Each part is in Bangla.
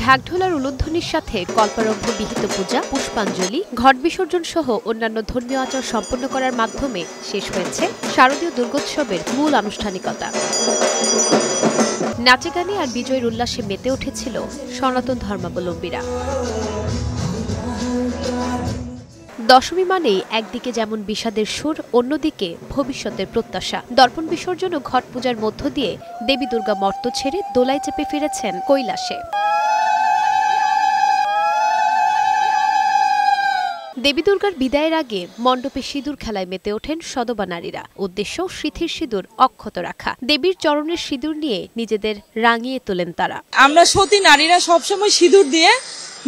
ঢাকঢোলার উলুধ্বনির সাথে কল্পারম্ভ বিহিত পূজা, পুষ্পাঞ্জলি, ঘট বিসর্জন সহ অন্যান্য ধর্মীয় আচার সম্পন্ন করার মাধ্যমে শেষ হয়েছে শারদীয় দুর্গোৎসবের মূল আনুষ্ঠানিকতা। নাচে গানে আর বিজয়ের উল্লাসে মেতে উঠেছিল সনাতন ধর্মাবলম্বীরা। দশমী মানেই একদিকে যেমন বিষাদের সুর, অন্যদিকে ভবিষ্যতের প্রত্যাশা। দর্পণ বিসর্জন ও ঘট পূজার মধ্য দিয়ে দেবী দুর্গা মর্ত ছেড়ে দোলায় চেপে ফিরেছেন কৈলাসে। দেবী দুর্গার বিদায়ের আগে মণ্ডপে সিঁদুর খেলায় মেতে ওঠেন সদবা নারীরা। উদ্দেশ্য স্মৃতির সিঁদুর অক্ষত রাখা। দেবীর চরণের সিঁদুর নিয়ে নিজেদের রাঙিয়ে তোলেন তারা। আমরা সতী নারীরা সবসময় সিঁদুর দিয়ে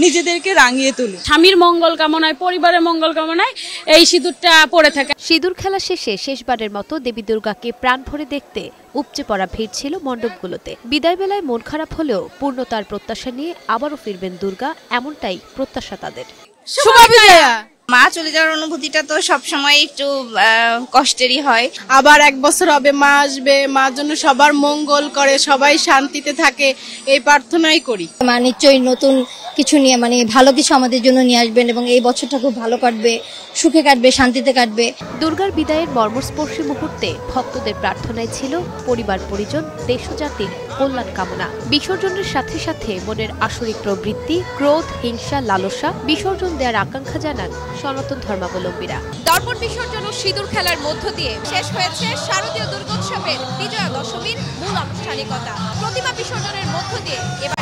নিজেদেরকে রাঙিয়ে তুলি। স্বামীর মঙ্গল কামনায়, পরিবারের মঙ্গল কামনায় এই সিঁদুরটা পরে থাকে। সিঁদুর খেলা শেষে শেষবারের মতো দেবী দুর্গাকে প্রাণ ভরে দেখতে উপচে পড়া ভিড় ছিল মণ্ডপগুলোতে। বিদায় বেলায় মন খারাপ হলেও পূর্ণতার প্রত্যাশা নিয়ে আবারও ফিরবেন দুর্গা, এমনটাই প্রত্যাশা তাদের। মা চলে যাওয়ার অনুভূতিটা তো সবসময় একটু কষ্টেরই হয়। আবার এক বছর হবে মা আসবে, মার জন্য সবার মঙ্গল করে, সবাই শান্তিতে থাকে, এই প্রার্থনাই করি। মা নিশ্চয়ই নতুন কিছু নিয়ে ভালো কিছু আমাদের জন্য নিয়ে আসবেন এবং এই বছরটা খুব ভালো কাটবে, সুখে কাটবে, শান্তিতে কাটবে। দুর্গার বিদায়ের মর্মস্পর্শী মুহূর্তে ভক্তদের প্রার্থনায় ছিল পরিবার পরিজন, দেশ ও জাতির কল্যাণ কামনা। বিসর্জনের সাথে সাথে মনের আসরিক প্রবৃত্তি, ক্রোধ, হিংসা, লালসা বিসর্জন দেওয়ার আকাঙ্ক্ষা জানান সনাতন ধর্মাবলম্বীরা। দর্পণ বিসর্জন ও সিঁদুর খেলার মধ্য দিয়ে শেষ হয়েছে শারদীয় দুর্গোৎসবের বিজয়া দশমীর মূল আনুষ্ঠানিকতা। প্রতিমা বিসর্জনের মধ্য দিয়ে এবার